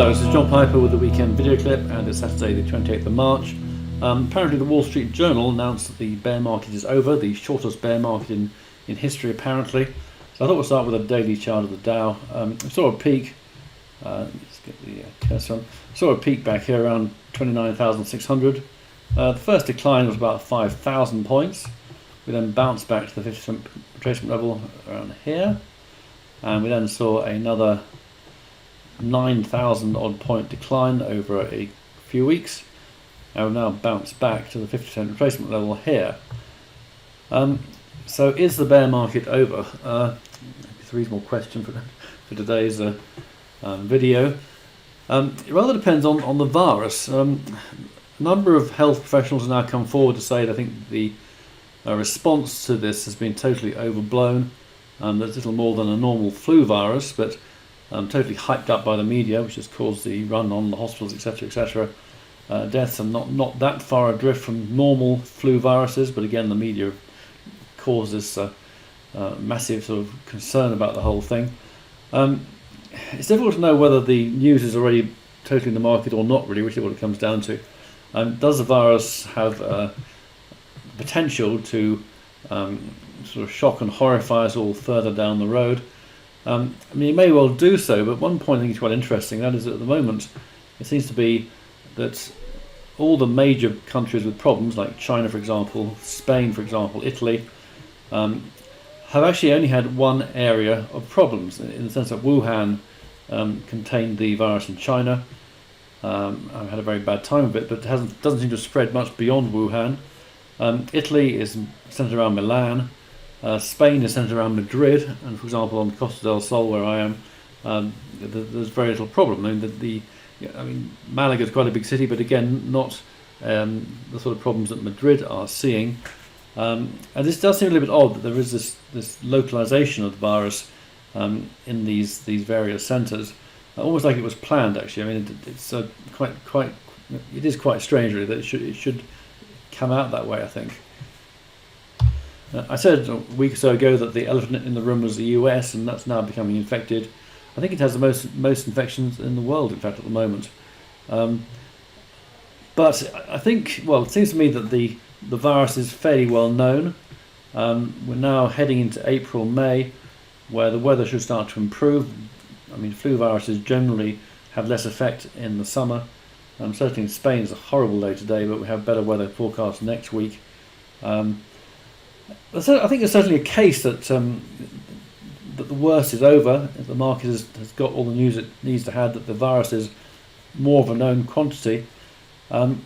Hello, this is John Piper with the weekend video clip, and it's Saturday the 28th of March. Apparently the Wall Street Journal announced that the bear market is over, the shortest bear market in history apparently. So I thought we'll start with a daily chart of the Dow. We saw a peak, let's get the cursor on, saw a peak back here around 29,600. The first decline was about 5,000 points. We then bounced back to the 50% retracement level around here, and we then saw another 9,000 odd point decline over a few weeks, and we've now bounced back to the 50% retracement level here. So is the bear market over? It's a reasonable question for today's video. It rather depends on the virus. A number of health professionals have now come forward to say that I think the response to this has been totally overblown. There's little more than a normal flu virus, but totally hyped up by the media, which has caused the run on the hospitals, etc., etc. Deaths are not that far adrift from normal flu viruses, but again, the media caused this massive sort of concern about the whole thing. It's difficult to know whether the news is already totally in the market or not, really, which is what it comes down to. Does the virus have potential to sort of shock and horrify us all further down the road? I mean, it may well do so, but one point I think is quite interesting. That is, at the moment, it seems to be that all the major countries with problems, like China, for example, Spain, for example, Italy, have actually only had one area of problems, in the sense that Wuhan contained the virus in China. I've had a very bad time of it, but it doesn't seem to have spread much beyond Wuhan. Italy is centered around Milan. Spain is centered around Madrid, and for example on Costa del Sol, where I am, there's very little problem. I mean, Malaga is quite a big city, but again, not the sort of problems that Madrid are seeing. And this does seem a little bit odd that there is this localization of the virus in these various centres, almost like it was planned. Actually, I mean, it's it is quite strange, really, that it should come out that way, I think. I said a week or so ago that the elephant in the room was the US, and that's now becoming infected. I think it has the most infections in the world, in fact, at the moment. But I think, well, it seems to me that the virus is fairly well known. We're now heading into April, May, where the weather should start to improve. I mean, flu viruses generally have less effect in the summer. Certainly in Spain it's a horrible day today, but we have better weather forecast next week. I think it's certainly a case that the worst is over. The market has got all the news it needs to have, that the virus is more of a known quantity. But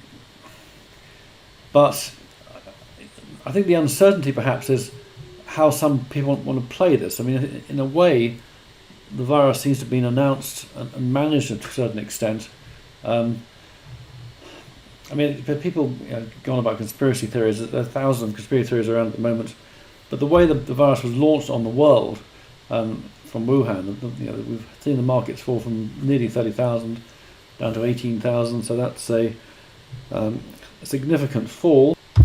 I think the uncertainty perhaps is how some people want to play this. I mean, in a way, the virus seems to have been announced and managed to a certain extent. I mean, people go on about conspiracy theories. There are thousands of conspiracy theories around at the moment, but the way the virus was launched on the world from Wuhan, we've seen the markets fall from nearly 30,000 down to 18,000. So that's a significant fall. In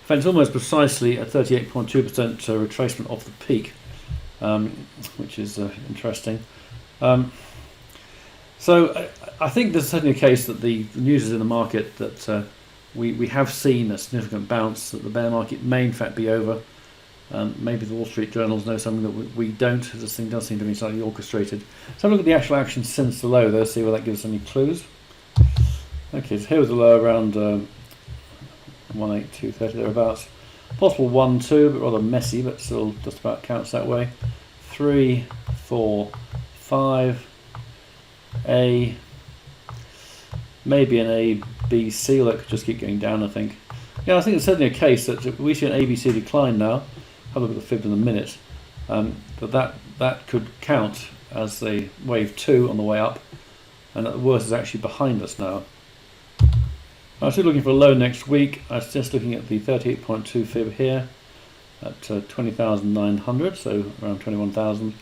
fact, it's almost precisely a 38.2% retracement off the peak, which is interesting. So I think there's certainly a case that the news is in the market that we have seen a significant bounce, that the bear market may in fact be over. Maybe the Wall Street Journals know something that we don't. This thing does seem to be slightly orchestrated. So look at the actual action since the low there, see whether that gives us any clues. Okay, so here was the low around 182.30 thereabouts. Possible 1-2, but rather messy, but still just about counts that way. 3, 4, 5. Maybe an A, B, C, or that could just keep going down, I think. Yeah, I think it's certainly a case that if we see an ABC decline now, have a look at the fib in a minute, that could count as a wave 2 on the way up, and that the worst is actually behind us now. I'm still looking for a low next week. I was just looking at the 38.2 fib here at 20,900, so around 21,000,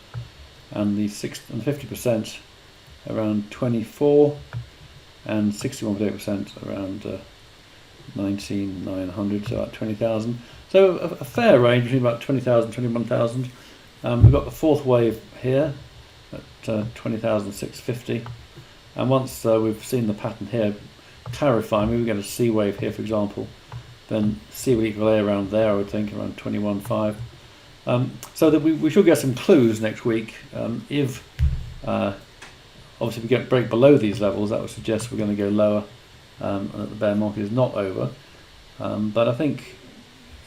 and the 50% around 24, and 61.8% around 19,900, so about 20,000. So a fair range between about 20,000 and 21,000. We've got the fourth wave here at 20,650. and once we've seen the pattern here clarify, maybe we get a C wave here, for example, then C will equal A around there, I would think, around 21.5. So that we should get some clues next week. If obviously we break below these levels, that would suggest we're going to go lower, and that the bear market is not over. But I think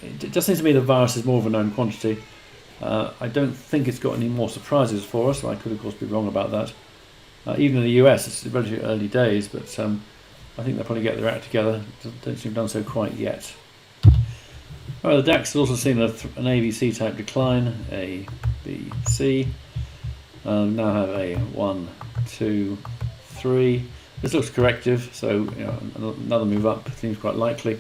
it just seems to me the virus is more of a known quantity. I don't think it's got any more surprises for us. I could of course be wrong about that. Even in the US, it's relatively early days, but I think they'll probably get their act together. Don't seem to have done so quite yet. Right, the DAX has also seen an ABC type decline, A, B, C. Now have a 1, 2, 3. This looks corrective, so another move up seems quite likely.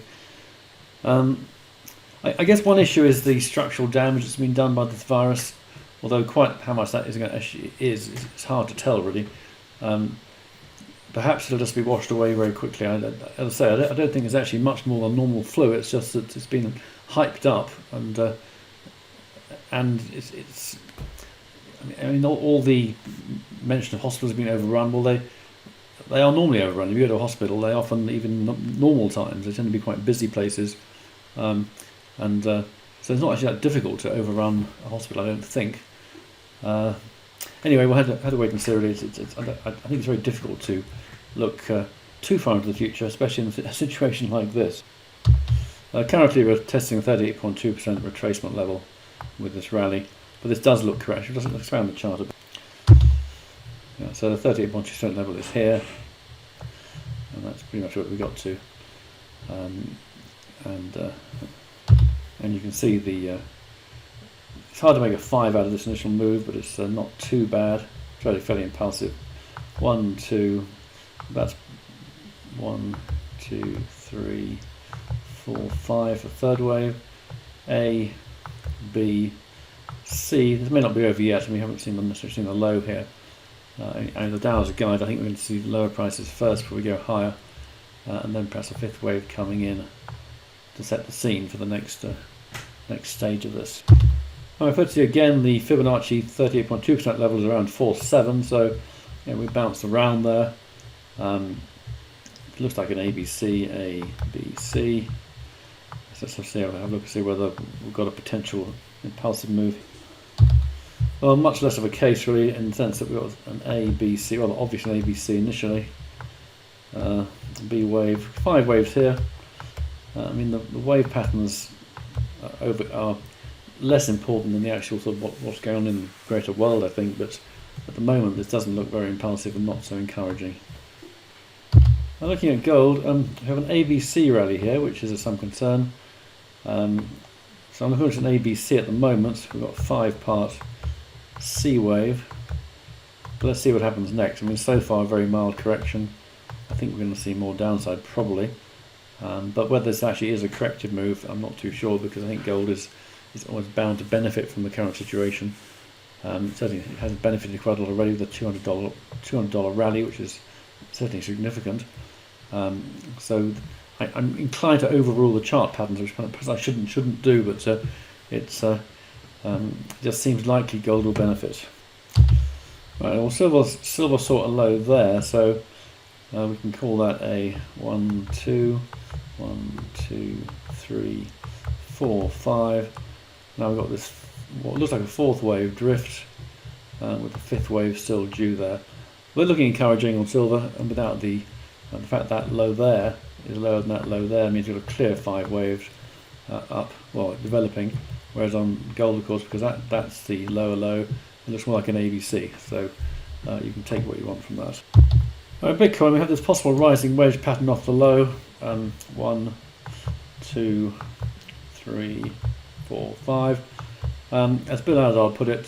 I guess one issue is the structural damage that's been done by this virus, although quite how much that actually is, it's hard to tell really. Perhaps it'll just be washed away very quickly. As I say, I don't think it's actually much more than normal flu. It's just that it's been hyped up, and it's. I mean, all the mention of hospitals have been overrun. Well, they are normally overrun. If you go to a hospital, they often, even normal times, they tend to be quite busy places, so it's not actually that difficult to overrun a hospital, I don't think. Anyway, we'll have to wait and see. Really, I think it's very difficult to look too far into the future, especially in a situation like this. Currently, we're testing a 38.2% retracement level with this rally, but this does look correct. Let's expand the chart a bit. Yeah, so the 38.2% level is here, and that's pretty much what we got to. And you can see it's hard to make a 5 out of this initial move, but it's not too bad. It's fairly impulsive. 1, 2, that's 1, 2, 3, 4, 5 for third wave. A, B, C. This may not be over yet, and we haven't necessarily seen the low here. And the Dow as a guide, I think we're going to see lower prices first before we go higher, and then perhaps a fifth wave coming in to set the scene for the next stage of this. I refer to you again, the Fibonacci 38.2% level is around 4.7, so we bounced around there. It looks like an ABC, A, B, C. So let's have a look and see whether we've got a potential impulsive move. Well, much less of a case really, in the sense that we've got an A, B, C, well obviously an A, B, C initially. B wave, 5 waves here. I mean the wave patterns are less important than the actual sort of what's going on in the greater world, I think, but at the moment this doesn't look very impulsive and not so encouraging. Now looking at gold, we have an ABC rally here, which is of some concern. So I'm looking at an ABC at the moment. We've got a 5-part C wave. But let's see what happens next. I mean, so far a very mild correction. I think we're going to see more downside probably. But whether this actually is a corrective move, I'm not too sure, because I think gold is always bound to benefit from the current situation. Certainly it has benefited quite a lot already with the $200 rally, which is certainly significant. So I'm inclined to overrule the chart patterns, which perhaps I shouldn't do, but it just seems likely gold will benefit. Right, well, silver saw a low there, so we can call that a 1, 2, 1, 2, 3, 4, 5. Now we've got this what looks like a 4th wave drift, with the 5th wave still due there. We're looking encouraging on silver, and without the fact that low there is lower than that low there means you've got a clear 5 waves up, well, developing. Whereas on gold, of course, because that's the lower low, it looks more like an ABC. So you can take what you want from that. Right, Bitcoin, we have this possible rising wedge pattern off the low. 1, 2, 3, 4, 5. As Bill Azard put it,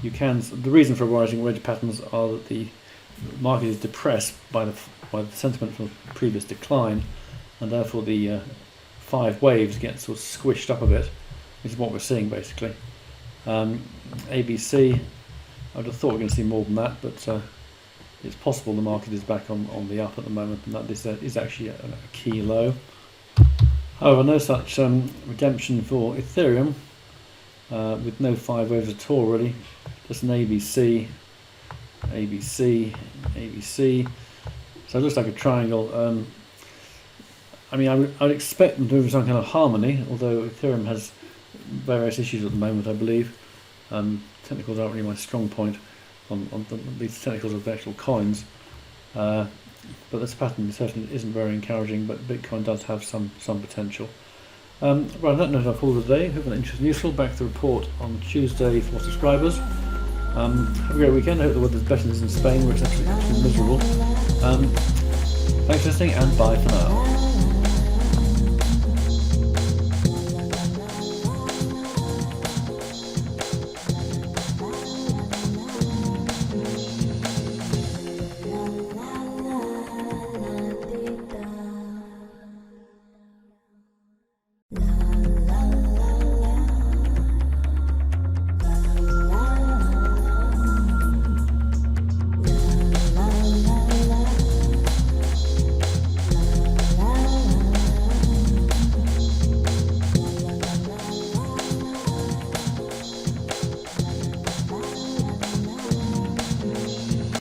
the reason for rising wedge patterns are that the market is depressed by the sentiment from previous decline, and therefore the 5 waves get sort of squished up a bit, which is what we're seeing basically. ABC, I would have thought we're going to see more than that, but it's possible the market is back on the up at the moment, and that this is actually a key low. However, no such redemption for Ethereum, with no 5 waves at all really, just an ABC, ABC, ABC. So it looks like a triangle. I mean, I would expect them to move in some kind of harmony, although Ethereum has various issues at the moment, I believe. Technicals aren't really my strong point on these technicals of the actual coins. But this pattern certainly isn't very encouraging, but Bitcoin does have some potential. Right, on that note, I've called it a day. Hope that interesting and useful. Back to the report on Tuesday for subscribers. Have a great weekend. I hope the weather's better than it is in Spain, where it's actually miserable. Thanks for listening, and bye for now.